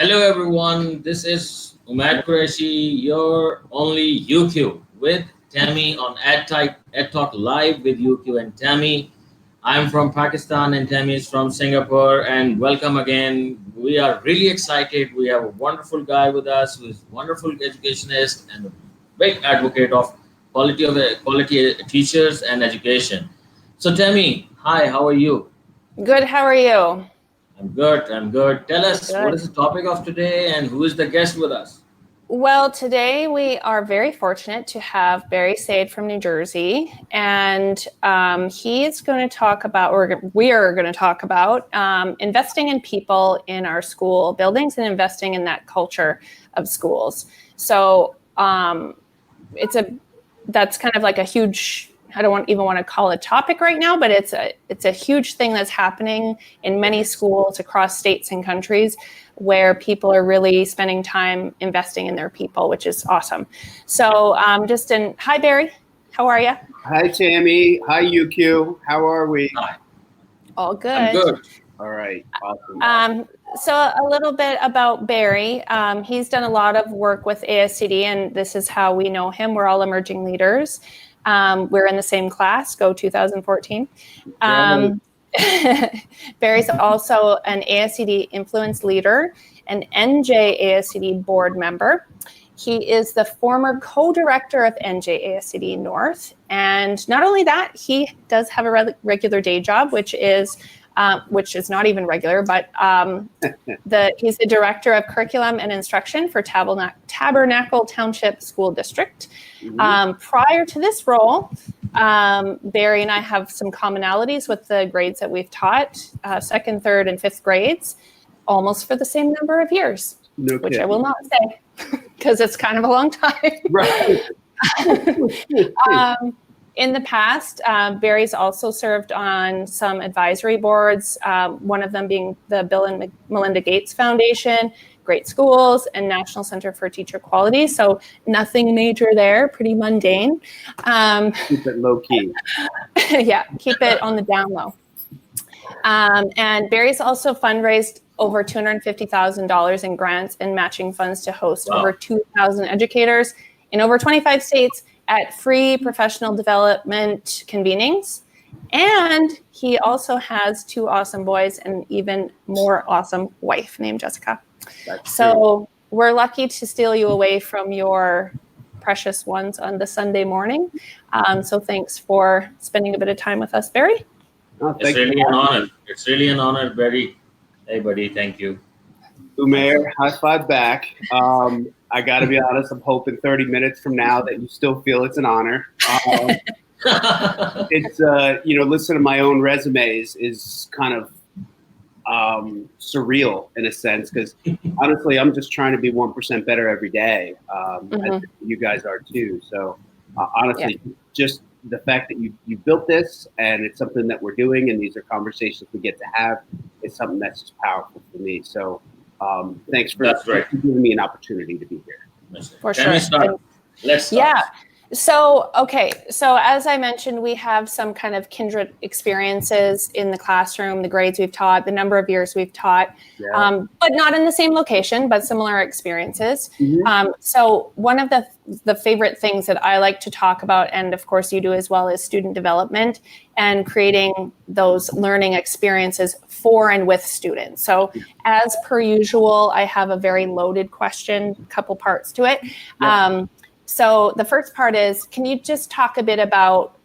Hello everyone, this is Umad Qureshi, your only UQ with Tammy on Ed Talk Live with UQ and Tammy. I'm from Pakistan and Tammy is from Singapore, and welcome again. We are really excited. We have a wonderful guy with us who is a wonderful educationist and a big advocate of quality teachers and education. So Tammy, hi, how are you? Good, how are you? I'm good. I'm good. Tell us what Good. is the topic of today and who is the guest with us? Well, today we are very fortunate to have Barry Saide from New Jersey, and he's going to talk about, or we are going to talk about investing in people in our school buildings and investing in that culture of schools. So that's kind of like a huge, I don't even want to call it a topic right now, but it's a huge thing that's happening in many schools across states and countries where people are really spending time investing in their people, which is awesome. So hi Barry, how are you? Hi Tammy, hi UQ, how are we? Hi. All good. I'm good. All right, awesome. So a little bit about Barry. He's done a lot of work with ASCD, and this is how we know him. We're all emerging leaders. We're in the same class, Go 2014. Barry's also an ASCD Influence Leader, an NJASCD Board Member. He is the former Co-Director of NJASCD North. And not only that, he does have a regular day job, which is not even regular, but he's the Director of Curriculum and Instruction for Tabernacle Township School District. Prior to this role, Barry and I have some commonalities with the grades that we've taught, second, third, and fifth grades, almost for the same number of years, which I will not say because it's kind of a long time. Right. In the past, Barry's also served on some advisory boards, one of them being the Bill and Melinda Gates Foundation, Great Schools, and National Center for Teacher Quality. So nothing major there, pretty mundane. Keep it low key. Yeah, keep it on the down low. And Barry's also fundraised over $250,000 in grants and matching funds to host over 2,000 educators in over 25 states at free professional development convenings. And he also has two awesome boys and even more awesome wife named Jessica. So we're lucky to steal you away from your precious ones on the Sunday morning. So thanks for spending a bit of time with us, Barry. It's really an honor. It's really an honor, Barry. Hey, buddy, thank you. Umair, high five back. I got to be honest, I'm hoping 30 minutes from now that you still feel it's an honor. It's, listen to my own resumes is kind of surreal in a sense, because honestly, I'm just trying to be 1% better every day. As you guys are too. So honestly, just the fact that you built this and it's something that we're doing and these are conversations we get to have is something that's just powerful for me. So thanks for giving me an opportunity to be here. For sure. Let's start. Yeah. So as I mentioned, we have some kind of kindred experiences in the classroom, the grades we've taught, the number of years we've taught, but not in the same location, but similar experiences. So one of the favorite things that I like to talk about, and of course you do as well, is student development and creating those learning experiences for and with students. So as per usual, I have a very loaded question, couple parts to it. So the first part is, can you just talk a bit about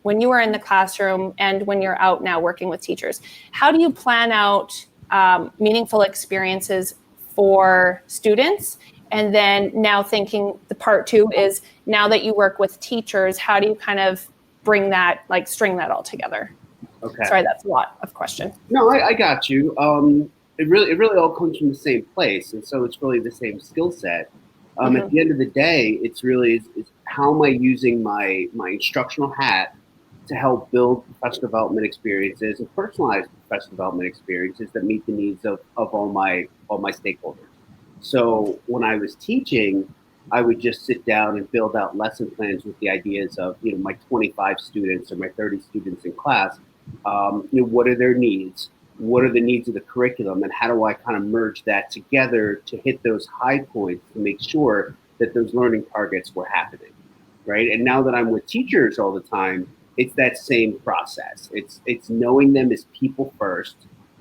when you were in the classroom and when you're out now working with teachers, how do you plan out meaningful experiences for students? And then now thinking the part two is, now that you work with teachers, how do you kind of bring that, like string that all together? Okay. Sorry, that's a lot of question. No, I got you. It really all comes from the same place. And so it's really the same skill set. At the end of the day, it's really how am I using my instructional hat to help build professional development experiences and personalized professional development experiences that meet the needs of all my stakeholders. So when I was teaching, I would just sit down and build out lesson plans with the ideas of my 25 students or my 30 students in class. What are their needs? what are the needs of the curriculum, and how do I kind of merge that together to hit those high points to make sure that those learning targets were happening, right? And now that I'm with teachers all the time, it's that same process. It's knowing them as people first,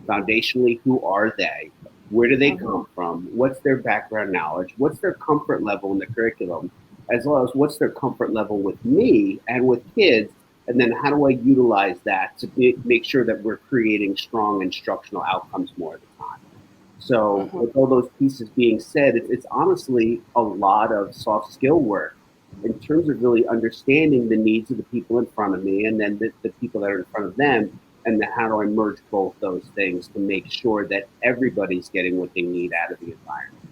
foundationally, who are they? Where do they come from? What's their background knowledge? What's their comfort level in the curriculum? As well as what's their comfort level with me and with kids? And then how do I utilize that to make sure that we're creating strong instructional outcomes more of the time? So with all those pieces being said, it's honestly a lot of soft skill work in terms of really understanding the needs of the people in front of me and then the people that are in front of them. And then how do I merge both those things to make sure that everybody's getting what they need out of the environment?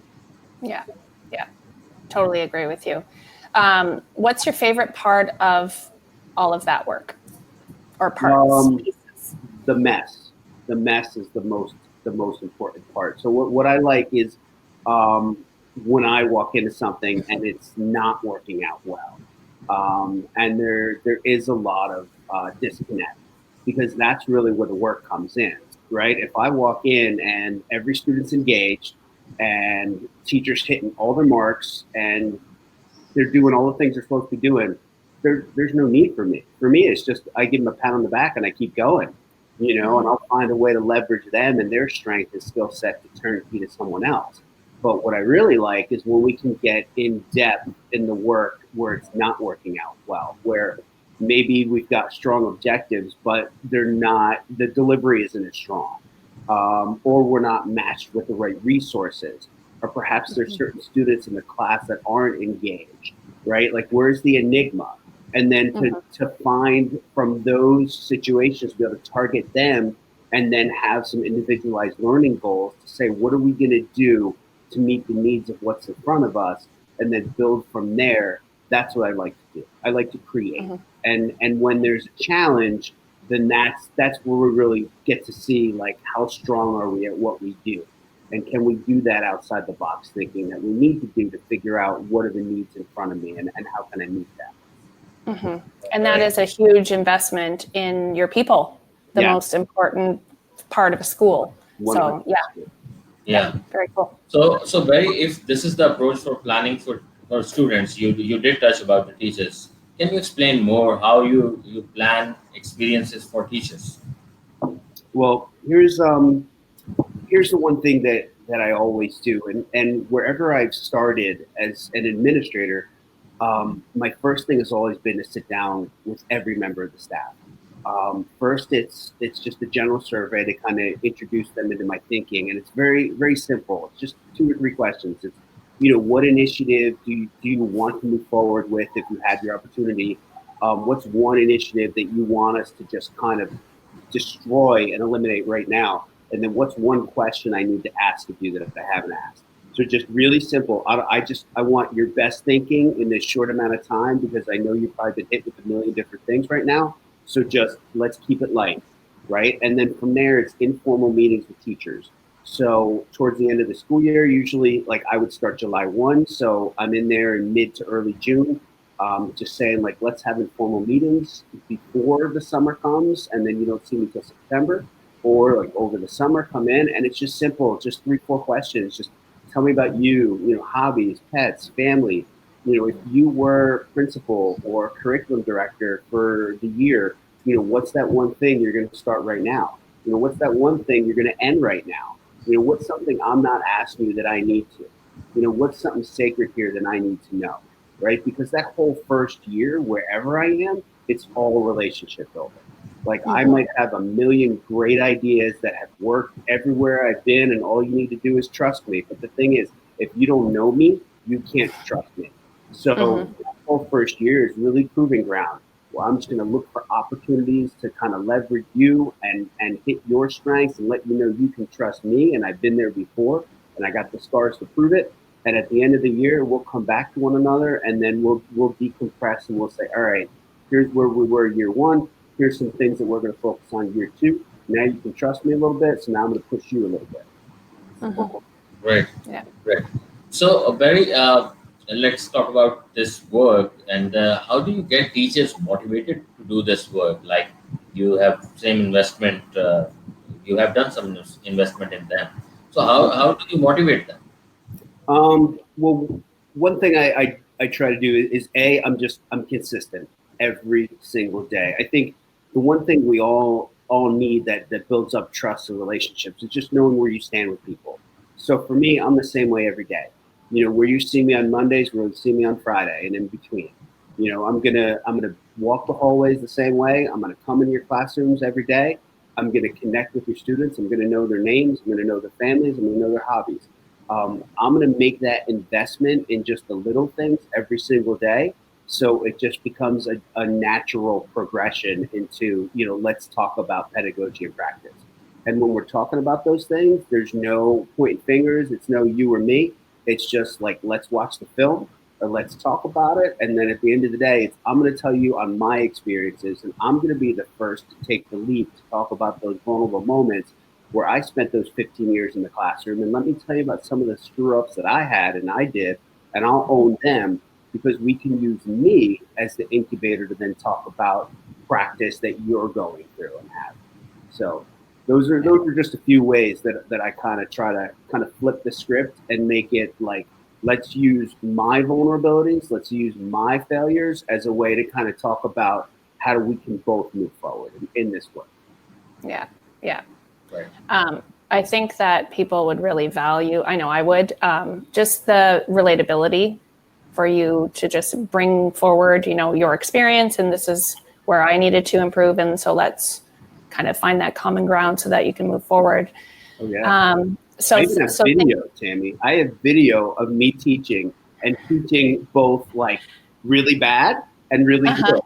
Yeah, totally agree with you. What's your favorite part of all of that work or parts? The mess. The mess is the most important part. So what I like is when I walk into something and it's not working out well, and there is a lot of disconnect, because that's really where the work comes in, right? If I walk in and every student's engaged and teachers hitting all their marks and they're doing all the things they're supposed to be doing, there's no need for me. For me, it's just I give them a pat on the back and I keep going, and I'll find a way to leverage them and their strength and skill set to turn it to someone else. But what I really like is when we can get in depth in the work where it's not working out well, where maybe we've got strong objectives, but the delivery isn't as strong, or we're not matched with the right resources, or perhaps there's certain students in the class that aren't engaged, right? Like, where's the enigma? And then to find from those situations, be able to target them and then have some individualized learning goals to say, what are we going to do to meet the needs of what's in front of us, and then build from there. That's what I like to do. I like to create. And when there's a challenge, then that's where we really get to see, like, how strong are we at what we do, and can we do that outside the box thinking that we need to do to figure out what are the needs in front of me and how can I meet that. And that is a huge investment in your people, the most important part of a school. 100%. So yeah, very cool. So Barry, if this is the approach for planning for students, you did touch about the teachers. Can you explain more how you plan experiences for teachers? Well, here's the one thing that I always do, and wherever I've started as an administrator, my first thing has always been to sit down with every member of the staff. First, it's just a general survey to kind of introduce them into my thinking, and it's very, very simple. It's just 2 or 3 questions. It's, what initiative do you want to move forward with if you had your opportunity? What's one initiative that you want us to just kind of destroy and eliminate right now? And then what's one question I need to ask of you that I haven't asked? So just really simple. I want your best thinking in this short amount of time, because I know you've probably been hit with a million different things right now. So just let's keep it light, right? And then from there, it's informal meetings with teachers. So towards the end of the school year, usually, like, I would start July 1. So I'm in there in mid to early June, just saying, like, let's have informal meetings before the summer comes, and then you don't see me till September, or like over the summer come in, and it's just simple, just 3-4 questions. Just tell me about you, hobbies, pets, family. If you were principal or curriculum director for the year, what's that one thing you're going to start right now? What's that one thing you're going to end right now? What's something I'm not asking you that I need to? What's something sacred here that I need to know, right? Because that whole first year, wherever I am, it's all relationship building. Like, I might have a million great ideas that have worked everywhere I've been, and all you need to do is trust me. But the thing is, if you don't know me, you can't trust me. So the whole first year is really proving ground. Well, I'm just going to look for opportunities to kind of leverage you and hit your strengths and let you know you can trust me. And I've been there before, and I got the scars to prove it. And at the end of the year, we'll come back to one another, and then we'll decompress, and we'll say, all right, here's where we were year 1. Here's some things that we're going to focus on year 2. Now you can trust me a little bit, so now I'm going to push you a little bit. Great. Yeah. Great. So, Barry, let's talk about this work, and how do you get teachers motivated to do this work? Like, you have same investment you have done some investment in them. So how do you motivate them? Well, one thing I try to do is I'm consistent every single day. I think the one thing we all need that builds up trust and relationships is just knowing where you stand with people. So for me, I'm the same way every day. You know, where you see me on Mondays, where you see me on Friday, and in between. You know, I'm gonna walk the hallways the same way. I'm gonna come in your classrooms every day. I'm gonna connect with your students. I'm gonna know their names. I'm gonna know their families. I'm gonna know their hobbies. I'm going to make that investment in just the little things every single day. So it just becomes a natural progression into, you know, let's talk about pedagogy and practice. And when we're talking about those things, there's no pointing fingers. It's no you or me. It's just like, let's watch the film or let's talk about it. And then at the end of the day, I'm going to tell you on my experiences, and I'm going to be the first to take the leap to talk about those vulnerable moments where I spent those 15 years in the classroom. And let me tell you about some of the screw ups that I had and I did, and I'll own them, because we can use me as the incubator to then talk about practice that you're going through and have. So those are just a few ways that I kind of try to kind of flip the script and make it like, let's use my vulnerabilities, let's use my failures as a way to kind of talk about how we can both move forward in this work. Yeah, yeah. Right. I think that people would really value, I know I would, just the relatability for you to just bring forward, you know, your experience, and this is where I needed to improve. And so let's kind of find that common ground so that you can move forward. Oh, yeah. I even have video, Tammy. I have video of me teaching and teaching both like really bad and really good.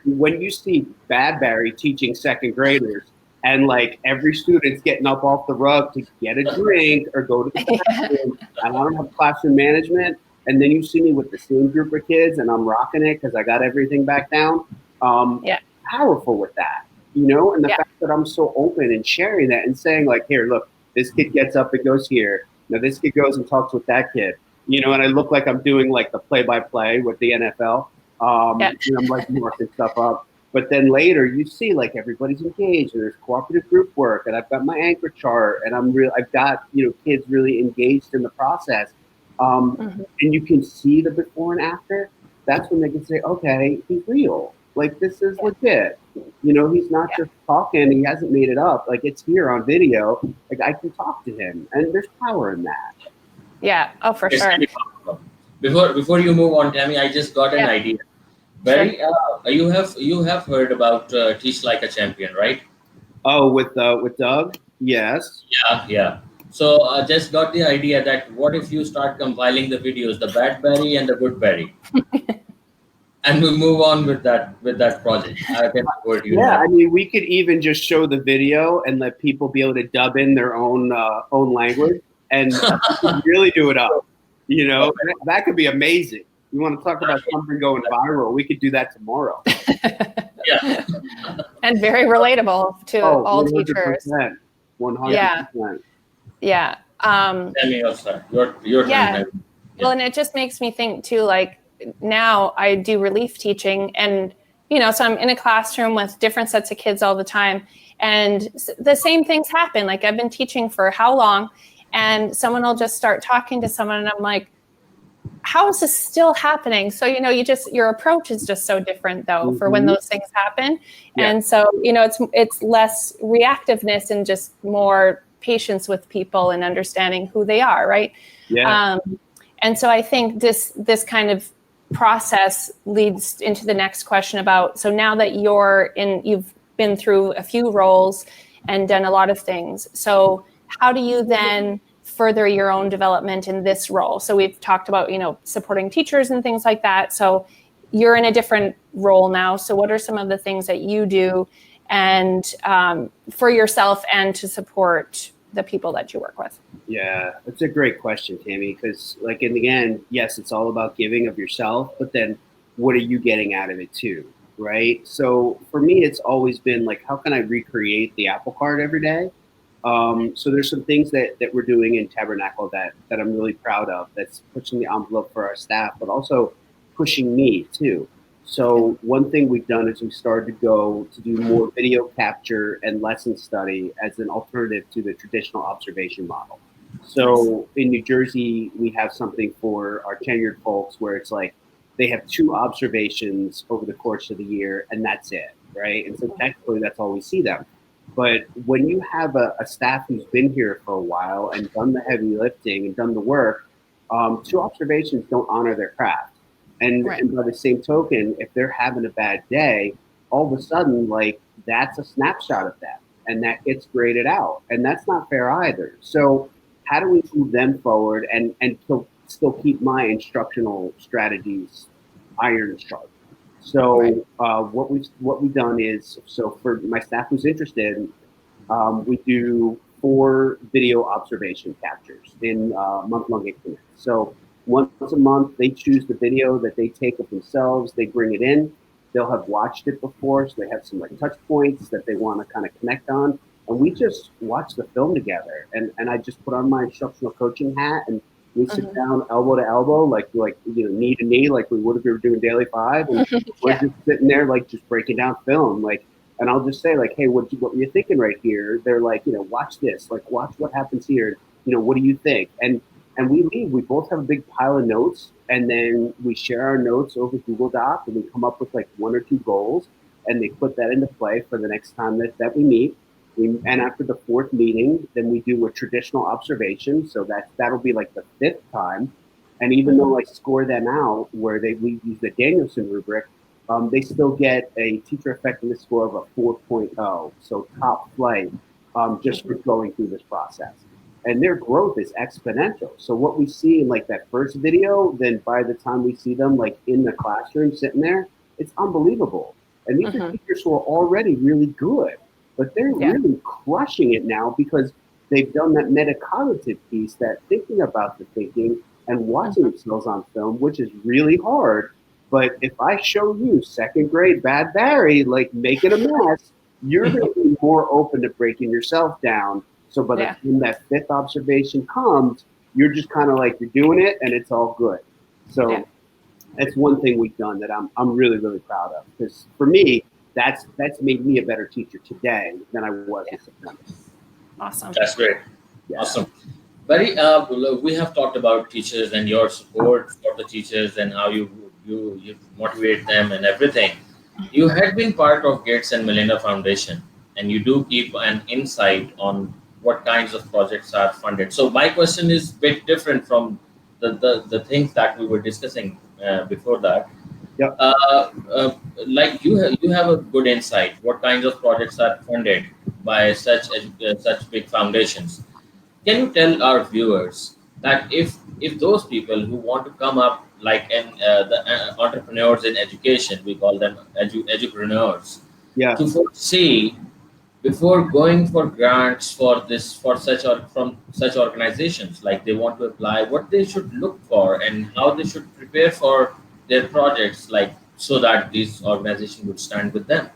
When you see bad Barry teaching second graders, and like every student's getting up off the rug to get a drink or go to the bathroom, and I don't have classroom management, and then you see me with the same group of kids and I'm rocking it because I got everything back down. Powerful with that, you know, and the fact that I'm so open and sharing that and saying like, here, look, this kid gets up and goes here. Now this kid goes and talks with that kid, you know, and I look like I'm doing like the play-by-play with the NFL. You know, I'm like marking stuff up. But then later you see like everybody's engaged and there's cooperative group work, and I've got my anchor chart, and I've got, you know, kids really engaged in the process. And you can see the before and after. That's when they can say, okay, he's real. Like this is legit. You know, he's not just talking. He hasn't made it up. Like it's here on video. Like I can talk to him, and there's power in that. Yeah. Oh, for sure. Before you move on, Tammy, I just got an idea. Barry, you have heard about Teach Like a Champion, right? Oh, with Doug? Yes. Yeah. So I just got the idea that what if you start compiling the videos, the bad Barry and the good Barry, and we move on with that project. I can afford you. Yeah, I mean, we could even just show the video and let people be able to dub in their own language and really do it up. You know, that could be amazing. You want to talk about something going viral? We could do that tomorrow. Yeah. And very relatable to all 100%, teachers. 100%. Yeah. Tammy, your turn. Well, and it just makes me think too, like now I do relief teaching, and, you know, so I'm in a classroom with different sets of kids all the time, and the same things happen. Like I've been teaching for how long, and someone will just start talking to someone, and I'm like, how is this still happening? So, you know, your approach is just so different though for when those things happen. Yeah. And so, you know, it's less reactiveness and just more patience with people and understanding who they are. Right. Yeah. And so I think this kind of process leads into the next question about, so now that you've been through a few roles and done a lot of things. So how do you then further your own development in this role? So we've talked about, you know, supporting teachers and things like that. So you're in a different role now. So what are some of the things that you do and for yourself and to support the people that you work with? Yeah, that's a great question, Tammy, because like in the end, yes, it's all about giving of yourself, but then what are you getting out of it too, right? So for me, it's always been like, how can I recreate the apple cart every day? So there's some things that we're doing in Tabernacle that I'm really proud of, that's pushing the envelope for our staff, but also pushing me too. So one thing we've done is we started to go to do more video capture and lesson study as an alternative to the traditional observation model. So in New Jersey, we have something for our tenured folks where it's like they have 2 observations over the course of the year and that's it, right? And so technically that's all we see them. But when you have a staff who's been here for a while and done the heavy lifting and done the work, 2 observations don't honor their craft. And by the same token, if they're having a bad day, all of a sudden, like, that's a snapshot of them and that gets graded out. And that's not fair either. So how do we move them forward and still keep my instructional strategies iron sharp? So what we've done is, so for my staff who's interested, we do 4 video observation captures in month-long increments. So once a month, they choose the video that they take of themselves. They bring it in. They'll have watched it before, so they have some like touch points that they want to kind of connect on. And we just watch the film together. And I just put on my instructional coaching hat and we sit down elbow to elbow, like knee to knee, like we would if we were doing Daily 5. And we're just sitting there, like just breaking down film, like. And I'll just say, like, hey, what were you thinking right here? They're like, watch this, like, watch what happens here. What do you think? And we leave. We both have a big pile of notes, and then we share our notes over Google Doc, and we come up with like 1 or 2 goals, and they put that into play for the next time that we meet. And after the 4th meeting, then we do a traditional observation. So that'll be like the 5th time. And even though I score them out where we use the Danielson rubric, they still get a teacher effectiveness score of a 4.0, so top flight, just for going through this process. And their growth is exponential. So what we see in like that first video, then by the time we see them like in the classroom sitting there, it's unbelievable. And these are teachers who are already really good, but they're really crushing it now because they've done that metacognitive piece, that thinking about the thinking and watching themselves on film, which is really hard. But if I show you 2nd grade Bad Barry, like making a mess, you're going to be more open to breaking yourself down. So by the time that 5th observation comes, you're just kind of like, you're doing it and it's all good. So that's one thing we've done that I'm really, really proud of. Because for me, that's made me a better teacher today than I was in September. Awesome. That's great. Awesome. Barry, we have talked about teachers and your support for the teachers and how you motivate them and everything. You had been part of Gates and Melinda Foundation, and you do keep an insight on what kinds of projects are funded. So my question is a bit different from the things that we were discussing before that. Like you have a good insight. What kinds of projects are funded by such big foundations? Can you tell our viewers that if those people who want to come up, like the entrepreneurs in education, we call them edupreneurs, to foresee before going for grants from such organizations, like they want to apply, what they should look for and how they should prepare for their projects, like so that these organizations would stand with them?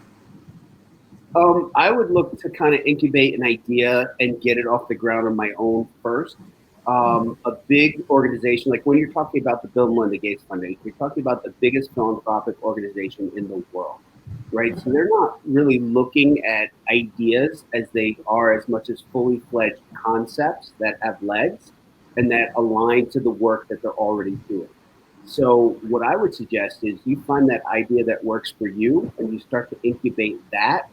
I would look to kind of incubate an idea and get it off the ground on my own first. A big organization, like when you're talking about the Bill and Melinda Gates Foundation, you're talking about the biggest philanthropic organization in the world, right? So they're not really looking at ideas as they are as much as fully fledged concepts that have legs and that align to the work that they're already doing. So what I would suggest is you find that idea that works for you and you start to incubate that,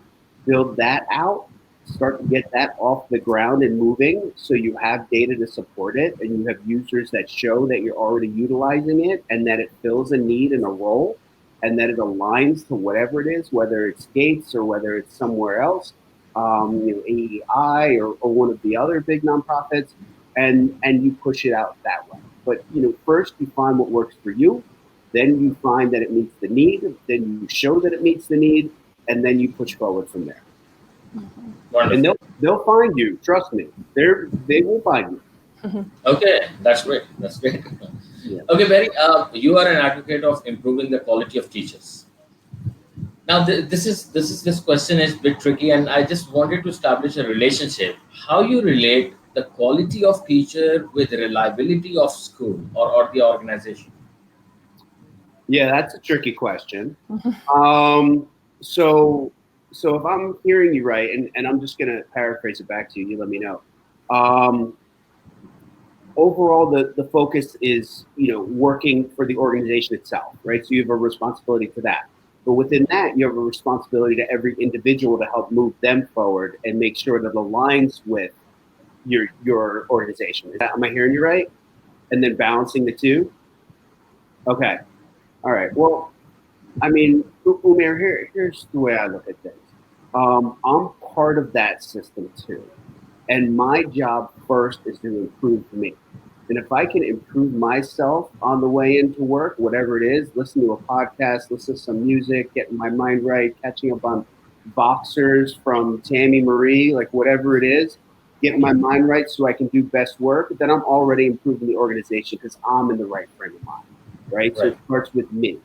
build that out, start to get that off the ground and moving so you have data to support it and you have users that show that you're already utilizing it and that it fills a need and a role and that it aligns to whatever it is, whether it's Gates or whether it's somewhere else, AEI or one of the other big nonprofits, and you push it out that way. But first you find what works for you, then you find that it meets the need, then you show that it meets the need, and then you push forward from there. And they'll find you. Trust me, they will find you. Okay, that's great. That's great. Okay, Barry, you are an advocate of improving the quality of teachers. Now, this question is a bit tricky, and I just wanted to establish a relationship. How you relate the quality of teacher with reliability of school or the organization? Yeah, that's a tricky question. So if I'm hearing you right, and I'm just going to paraphrase it back to you, you let me know. Overall, the focus is, working for the organization itself, right? So you have a responsibility to that. But within that, you have a responsibility to every individual to help move them forward and make sure that it aligns with your organization. Am I hearing you right? And then balancing the two? Okay. All right. Well, I mean, Umair, here's the way I look at things. I'm part of that system too. And my job first is to improve me. And if I can improve myself on the way into work, whatever it is, listen to a podcast, listen to some music, getting my mind right, catching up on boxers from Tammy Marie, like whatever it is, getting my mind right so I can do best work, then I'm already improving the organization because I'm in the right frame of mind, right? So it starts with me.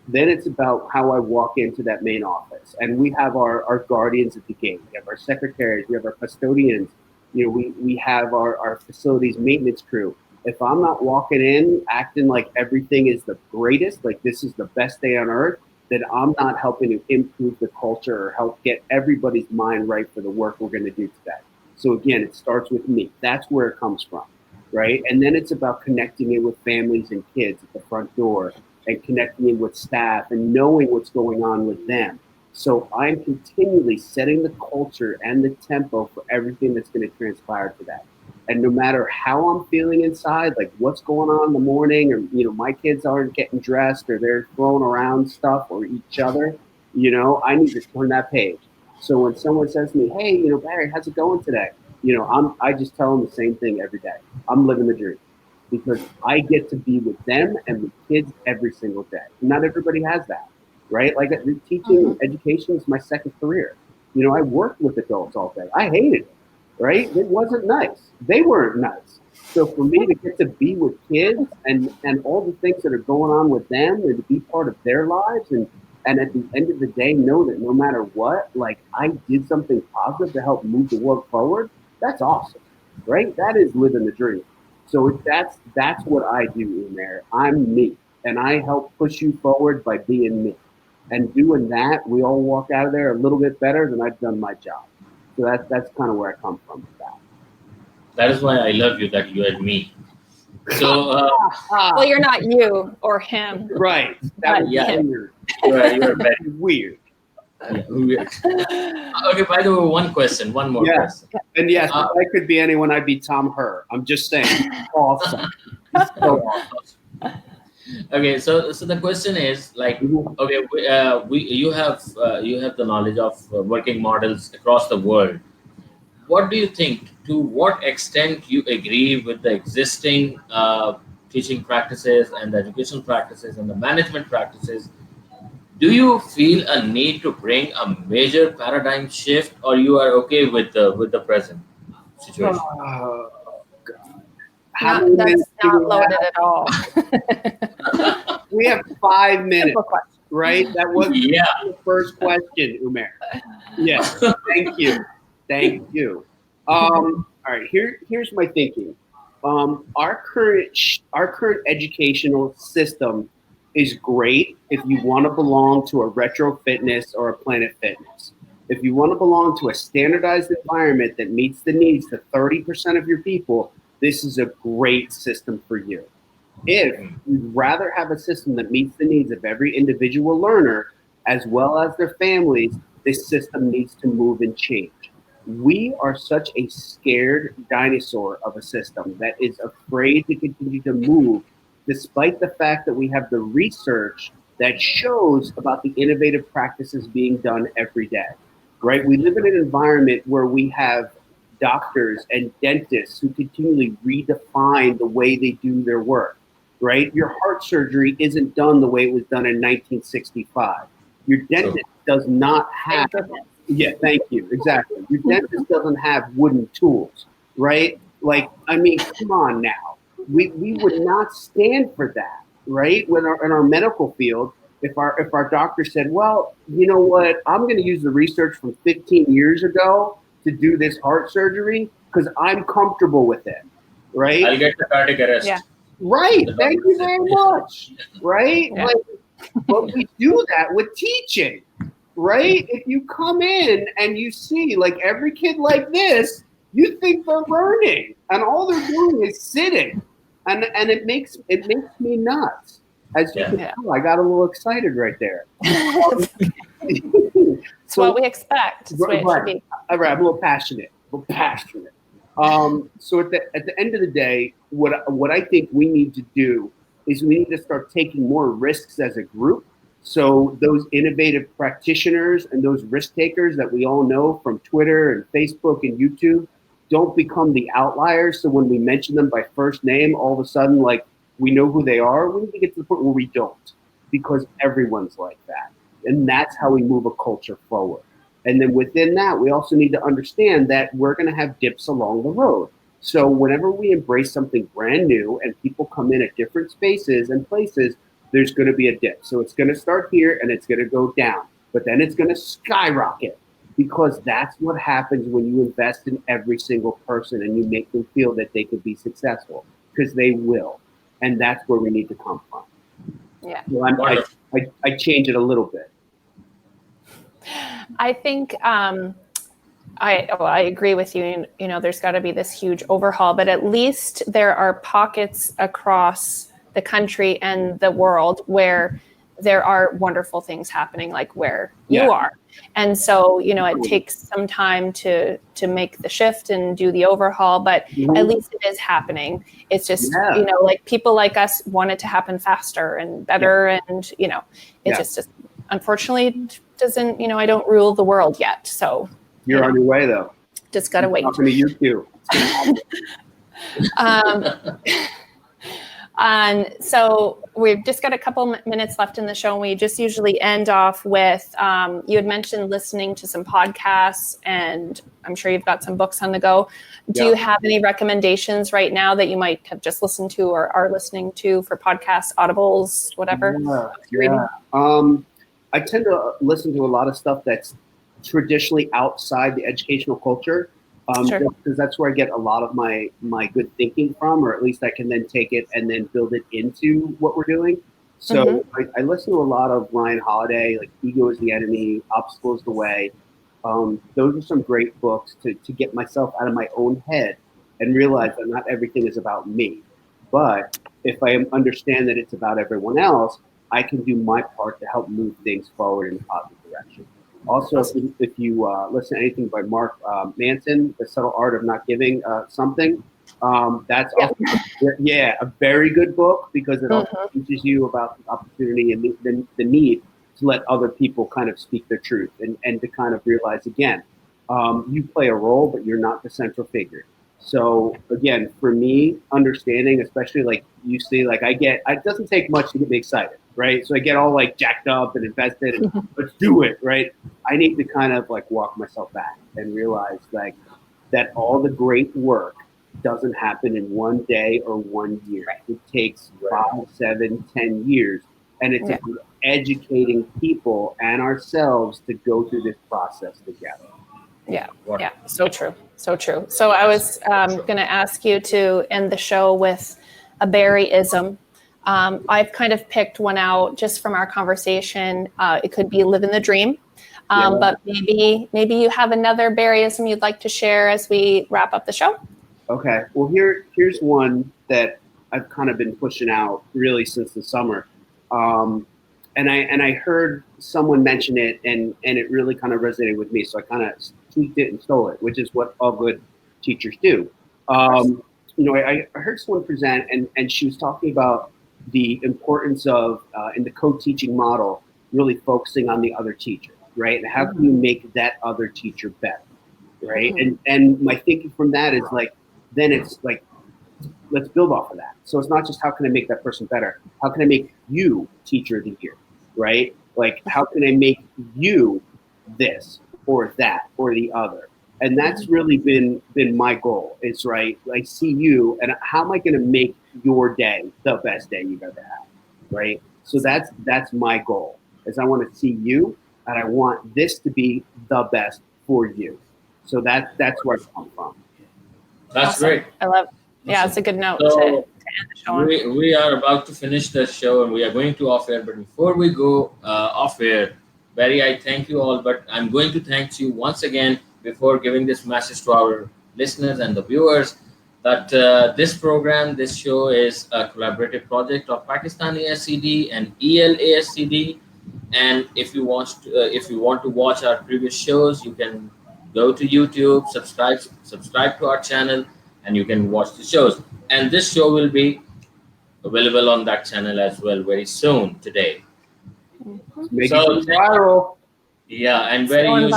Then it's about how I walk into that main office. And we have our guardians at the gate. We have our secretaries, we have our custodians, we have our facilities maintenance crew. If I'm not walking in acting like everything is the greatest, like this is the best day on earth, then I'm not helping to improve the culture or help get everybody's mind right for the work we're going to do today. So again, it starts with me. That's where it comes from, right? And then it's about connecting it with families and kids at the front door and connecting it with staff and knowing what's going on with them. So I'm continually setting the culture and the tempo for everything that's going to transpire to that. And no matter how I'm feeling inside, like what's going on in the morning, or, my kids aren't getting dressed or they're throwing around stuff or each other, I need to turn that page. So when someone says to me, hey, Barry, how's it going today? I just tell them the same thing every day. I'm living the dream because I get to be with them and with kids every single day. Not everybody has that, right? Like teaching education is my second career. I worked with adults all day. I hated it. Right? It wasn't nice. They weren't nice. So for me to get to be with kids and all the things that are going on with them and to be part of their lives and at the end of the day know that no matter what, like I did something positive to help move the world forward, that's awesome. Right? That is living the dream. So that's what I do in there. I'm me. And I help push you forward by being me. And doing that, we all walk out of there a little bit better than I've done my job. So that's kind of where I come from with that. That is why I love you, that you and me. So, well, you're not you or him. Right. That was weird. You're very weird. Yeah, weird. Okay, by the way, one more question. And yes, if I could be anyone, I'd be Tom Herr. I'm just saying. Awesome. So awesome. Okay, so the question is like, okay, you have the knowledge of working models across the world. What do you think? To what extent you agree with the existing teaching practices and the educational practices and the management practices? Do you feel a need to bring a major paradigm shift, or you are okay with the present situation? That's not loaded at all. We have 5 minutes, right? That was the first question, Umair. Yes, thank you. All right, here's my thinking. Our current educational system is great if you want to belong to a Retro Fitness or a Planet Fitness. If you want to belong to a standardized environment that meets the needs to 30% of your people, this is a great system for you. If you'd rather have a system that meets the needs of every individual learner as well as their families, this system needs to move and change. We are such a scared dinosaur of a system that is afraid to continue to move, despite the fact that we have the research that shows about the innovative practices being done every day, right? We live in an environment where we have doctors and dentists who continually redefine the way they do their work, right? Your heart surgery isn't done the way it was done in 1965. Your dentist does not have, thank you, exactly. Your dentist doesn't have wooden tools, right? Like, I mean, come on now. We would not stand for that, right? When in our medical field, if our doctor said, well, you know what, I'm going to use the research from 15 years ago to do this heart surgery because I'm comfortable with it, right? I'll get the cardiac arrest. Yeah. Right. Thank you very much. Right? Yeah. Like, But we do that with teaching, right? If you come in and you see like every kid like this, you think they're learning, and all they're doing is sitting, and it makes me nuts. As you can tell, I got a little excited right there. It's what we expect. It's what it should be. All right, I'm a little passionate. So at the end of the day, what I think we need to do is we need to start taking more risks as a group. So those innovative practitioners and those risk takers that we all know from Twitter and Facebook and YouTube don't become the outliers. So when we mention them by first name, all of a sudden, like, we know who they are. We need to get to the point where we don't, because everyone's like that. And that's how we move a culture forward. And then within that, we also need to understand that we're going to have dips along the road. So whenever we embrace something brand new and people come in at different spaces and places, there's going to be a dip. So it's going to start here and it's going to go down, but then it's going to skyrocket, because that's what happens when you invest in every single person and you make them feel that they could be successful, because they will. And that's where we need to come from. Yeah. So I change it a little bit. I think I agree with you. You know, there's got to be this huge overhaul, but at least there are pockets across the country and the world where there are wonderful things happening, like where you are. And so, you know, it takes some time to make the shift and do the overhaul, but at least it is happening. It's just, you know, like people like us want it to happen faster and better. And, you know, it just unfortunately doesn't, you know, I don't rule the world yet. So you're on your way though. Just got to wait. Talking to you too. And so we've just got a couple minutes left in the show, and we just usually end off with, you had mentioned listening to some podcasts, and I'm sure you've got some books on the go. Do you have any recommendations right now that you might have just listened to or are listening to for podcasts, audibles, whatever? I tend to listen to a lot of stuff that's traditionally outside the educational culture. Because that's where I get a lot of my good thinking from, or at least I can then take it and then build it into what we're doing. So I listen to a lot of Ryan Holiday, like Ego is the Enemy, Obstacle is the Way. Those are some great books to get myself out of my own head and realize that not everything is about me. But if I understand that it's about everyone else, I can do my part to help move things forward in a positive direction. Also, if you listen to anything by Mark Manson, The Subtle Art of Not Giving Something, that's also, a very good book, because it also teaches you about the opportunity and the need to let other people kind of speak their truth and to kind of realize, again, you play a role, but you're not the central figure. So again, for me, understanding, especially like you see, like it doesn't take much to get me excited, right? So I get all like jacked up and invested and let's do it, right? I need to kind of like walk myself back and realize like that all the great work doesn't happen in one day or 1 year. It takes 5, 7, 10 years. And it's about educating people and ourselves to go through this process together. Yeah. So true. So true. So I was going to ask you to end the show with a Barry-ism. I've kind of picked one out just from our conversation. It could be living the dream. But maybe you have another Barry-ism you'd like to share as we wrap up the show. Okay. Well, here's one that I've kind of been pushing out really since the summer. And I heard someone mention it, and it really kind of resonated with me. So I kind of tweaked it and stole it, which is what all good teachers do. You know, I heard someone present, and she was talking about the importance of, in the co-teaching model, really focusing on the other teacher, right? And how can you make that other teacher better, right? And my thinking from that is like, then it's like, let's build off of that. So it's not just how can I make that person better? How can I make you teacher of the year, right? Like, how can I make you this or that or the other? And that's really been my goal. It's right. I see you, and how am I going to make your day the best day you've ever had, right? So that's my goal. Is I want to see you, and I want this to be the best for you. So that's where I come from. That's great. I love. Yeah, it's a good note to end the show on. We are about to finish the show and we are going to off air. But before we go off air, Barry, I thank you all. But I'm going to thank you once again before giving this message to our listeners and the viewers that this program, this show is a collaborative project of Pakistani ASCD and ASCD. And if you want to watch our previous shows, you can go to YouTube, subscribe to our channel, and you can watch the shows. And this show will be available on that channel as well very soon today. Make it viral. Yeah, and Barry,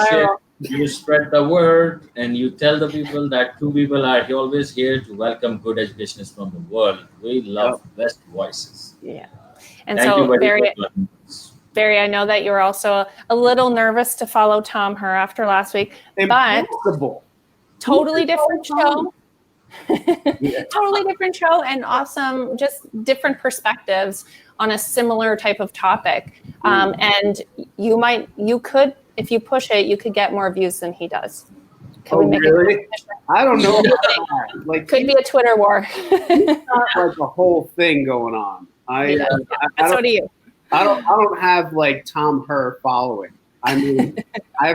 you spread the word and you tell the people that two people are always here to welcome good educationists from the world. We love best voices. Yeah. And Thank so, you, Barry, I know that you were also a little nervous to follow Tom Herr after last week, but totally different show. Totally different show and awesome, just different perspectives on a similar type of topic. And you could, if you push it, you could get more views than he does. Could we make really? I don't know. Like, could be a Twitter war. Like a whole thing going on. So do you. I don't have like Tom Herr following. I mean, I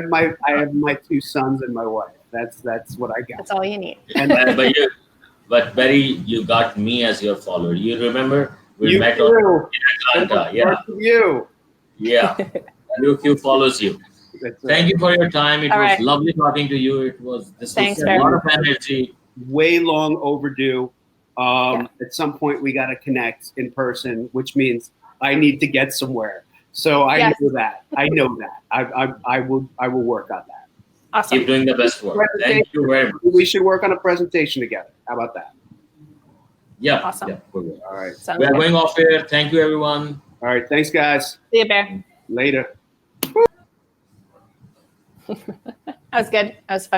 have my two sons and my wife. That's what I got. That's all you need. And but Barry, you got me as your follower. You remember we met in Atlanta? Yeah. Yeah. UQ follows you. Thank you for your time. It was lovely talking to you. This was a lot of energy. Way long overdue. At some point we got to connect in person, which means I need to get somewhere. So I know that. I will work on that. Awesome. Keep doing the best work. Thank you very much. We should work on a presentation together. How about that? Yeah. Awesome. Yeah, all right. Sounds we are good. going off here. Thank you, everyone. All right. Thanks, guys. See you, Bear. Later. That was good. That was funny.